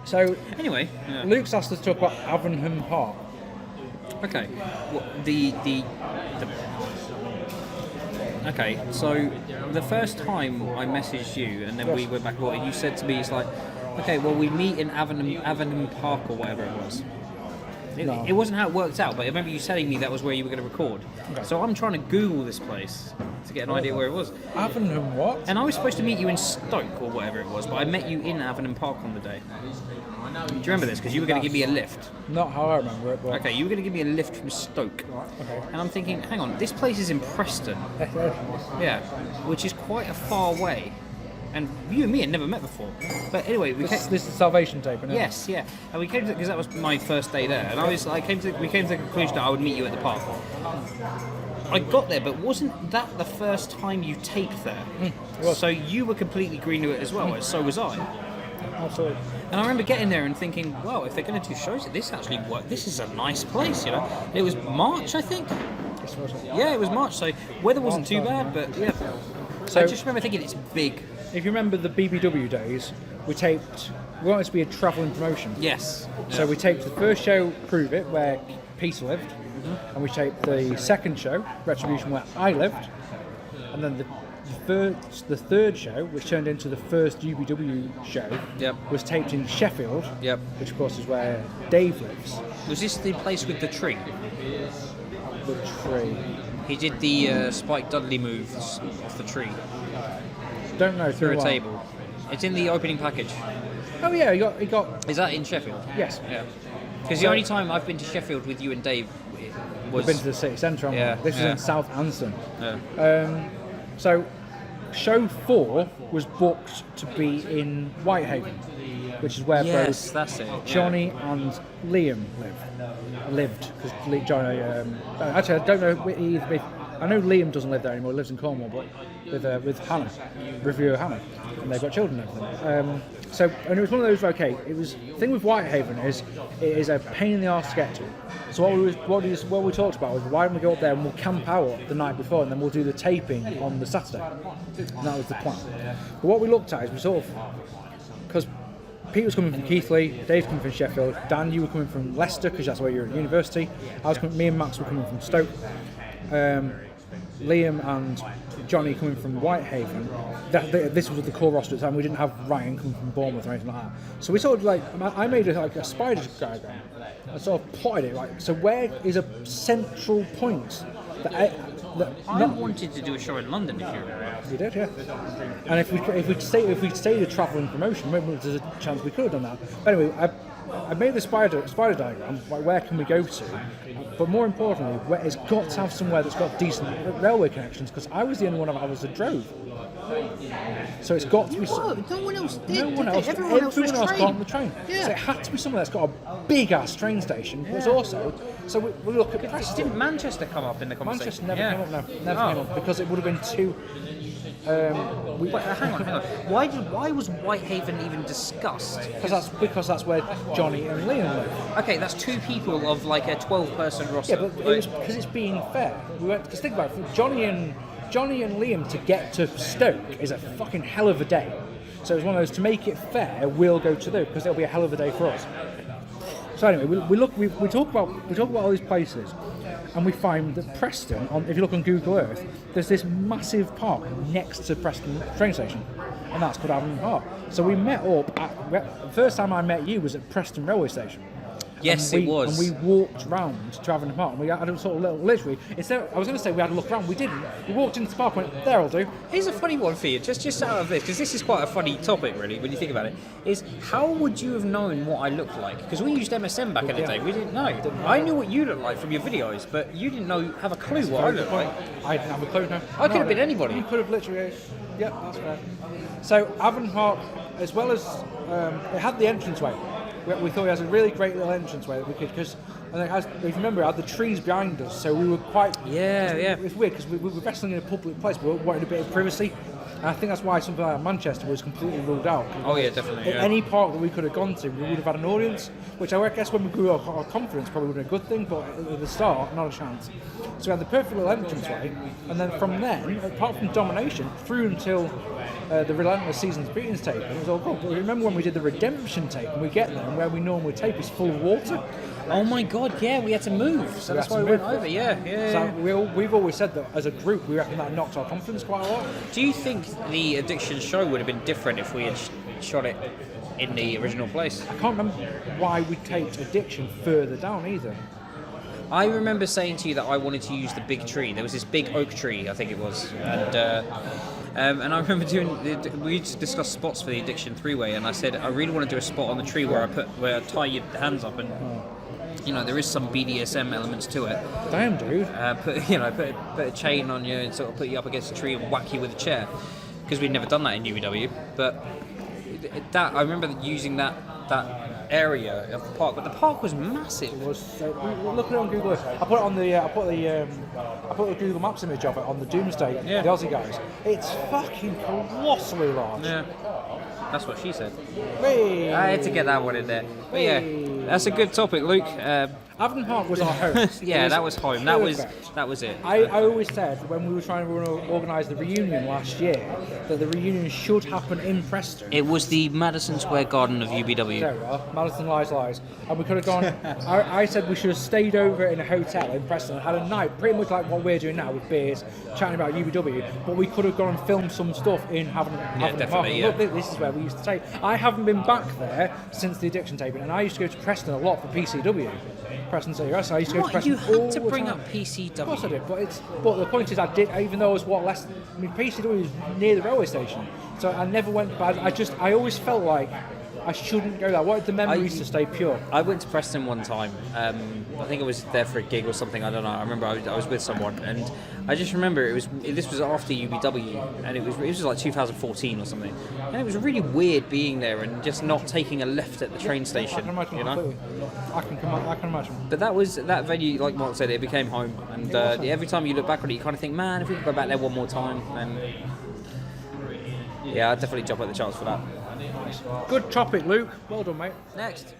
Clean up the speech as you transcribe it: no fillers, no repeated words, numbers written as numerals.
So Anyway, Luke's asked us to talk about Avenham Park. okay. Well, okay. So the first time I messaged you, and then we went back and you said to me, "It's like, okay, well, we meet in Avenham Park or whatever it was." It wasn't how it worked out, but I remember you telling me that was where you were going to record. Okay. So I'm trying to Google this place to get an idea where it was. Avenham what? And I was supposed to meet you in Stoke or whatever it was, but I met you in Avenham Park on the day. Do you remember this? Because you were going to give me a lift. Not how I remember it, but... Okay, you were going to give me a lift from Stoke. Okay. And I'm thinking, hang on, this place is in Preston. Yeah, which is quite a far way. And you and me had never met before. But anyway, this is Salvation Tape, isn't it? Yes, yeah. And we came to, because that was my first day there, and we came to the conclusion that I would meet you at the park. I got there, but wasn't that the first time you taped there? So you were completely green to it as well, so was I. Absolutely. And I remember getting there and thinking, well, if they're going to do shows, this actually works. This is a nice place, you know. It was March, I think. Yeah, it was March, so weather wasn't too bad, but yeah. So I just remember thinking it's big. If you remember the BBW days, we wanted it to be a travelling promotion. Yes. So we taped the first show, Prove It, where Peter lived, and we taped the second show, Retribution, where I lived, and then the third show, which turned into the first UBW show, was taped in Sheffield, which of course is where Dave lives. Was this the place with the tree? The tree. He did the Spike Dudley moves off the tree. Don't know. Through a table. It's in the opening package. Oh yeah, he got. Is that in Sheffield? Yes. Yeah. Because the only time I've been to Sheffield with you and Dave was. We've been to the city centre. This was in South Anson. Yeah. So, show 4 was booked to be in Whitehaven, which is where both that's it. Johnny and Liam lived. Because Johnny, actually, I don't know. I know Liam doesn't live there anymore. He lives in Cornwall, but with Hannah, reviewer Hannah, and they've got children and everything. And it was one of those. Okay, it was the thing with Whitehaven is it is a pain in the arse to get to. So what we talked about was why don't we go up there and we'll camp out the night before and then we'll do the taping on the Saturday. And that was the plan. But what we looked at is we sort of, because Pete was coming from Keighley, Dave's coming from Sheffield, Dan, you were coming from Leicester because that's where you're at university. Me and Max were coming from Stoke. Liam and Johnny coming from Whitehaven. This was the core roster at the time. We didn't have Ryan coming from Bournemouth or anything like that. So we sort of I made a spider diagram. I sort of plotted it. So where is a central point that I wanted to do a show in London if you remember. We did, yeah. And if we'd stayed a travelling promotion, maybe there's a chance we could have done that. But anyway, I made the spider diagram. Like where can we go to? But more importantly, it's got to have somewhere that's got decent railway connections. Because I was the only one of us that drove. So it's got to be. No one else did. Everyone else got on the train. Yeah. So it had to be somewhere that's got a big ass train station. But it's also. So we look at Preston. Didn't Manchester come up in the conversation? Manchester never came up. Never came up because it would have been too. Hang on. Why was Whitehaven even discussed? Because that's where Johnny and Liam live. Okay, that's two people of like a 12-person roster. Yeah, but it was because it's being fair. Because think about it, Johnny and Liam to get to Stoke is a fucking hell of a day. So it's one of those, to make it fair, we'll go to them because it'll be a hell of a day for us. So anyway, we talk about all these places. And we find that Preston, if you look on Google Earth, there's this massive park next to Preston train station, and that's called Avenham Park. So we met up the first time I met you was at Preston railway station. Yes, it was. And we walked round to Avenham Park, and we had a sort of literally, I was going to say we had a look around, we didn't. We walked into the park and went, there I'll do. Here's a funny one for you, just out of this, because this is quite a funny topic really, when you think about it, is how would you have known what I looked like? Because we used MSN back in the day, we didn't know. I knew what you looked like from your videos, but you didn't have a clue what I looked like. I didn't have a clue, no. I could have been anybody. You could have literally, yeah, that's fair. So Avenham Park, as well as, it had the entranceway. We thought it has a really great little entranceway that we could, because if you remember, it had the trees behind us, so we were quite. Yeah. It's weird because we were wrestling in a public place, but we wanted a bit of privacy, And I think that's why something like Manchester was completely ruled out. Oh yeah, definitely. In any park that we could have gone to, we would have had an audience, which I guess when we grew our confidence probably would have been a good thing, but at the start, not a chance. So we had the perfect little entranceway, and then from then, apart from domination, through until the relentless season's beatings tape, it was all good. But remember when we did the redemption tape, and we get there, and where we normally tape is full of water? Oh my God, yeah, we had to move, so that's why we went over. Yeah. So we've always said that as a group, we reckon that knocked our confidence quite a lot. Do you think the Addiction show would have been different if we had shot it in the original place? I can't remember why we taped Addiction further down either. I remember saying to you that I wanted to use the big tree. There was this big oak tree, I think it was, and I remember we discussed spots for the Addiction three-way, and I said I really want to do a spot on the tree where I tie your hands up, and you know there is some BDSM elements to it. Damn, dude. Put a chain on you and sort of put you up against a tree and whack you with a chair, because we'd never done that in UBW. But that I remember using that area of the park, but the park was massive. It was. Look at it on Google. I put it on the. I put the Google Maps image of it on the Doomsday. Yeah. The Aussie guys. It's fucking colossally large. Yeah, that's what she said. Whee! I had to get that one in there. But yeah, that's a good topic, Luke. Avenham Park was our home. Yeah, that was home. That was it. I always said when we were trying to organise the reunion last year that the reunion should happen in Preston. It was the Madison Square Garden of UBW. There we are. Madison lies. And we could have gone. I said we should have stayed over in a hotel in Preston and had a night, pretty much like what we're doing now with beers, chatting about UBW. But we could have gone and filmed some stuff in Avenham Park. Yeah. Look, this is where we used to tape. I haven't been back there since the Addiction taping, and I used to go to Preston a lot for PCW. Preston CRS. I used to go to Preston. You had all to the bring time. up PCW. Of course I did, but the point is I did, even though I was PCW was near the railway station, so I never went. But I always felt like I shouldn't go there. I wanted the memories to stay pure. I went to Preston one time. I think I was there for a gig or something. I don't know. I remember I was with someone, and I just remember this was after UBW, and it was like 2014 or something. And it was really weird being there and just not taking a left at the train station. I can imagine completely. I can imagine. But that venue, like Mark said, it became home. And every time you look back on it, you kind of think, man, if we could go back there one more time, then yeah, I'd definitely jump at the chance for that. Good topic, Luke. Well done, mate. Next.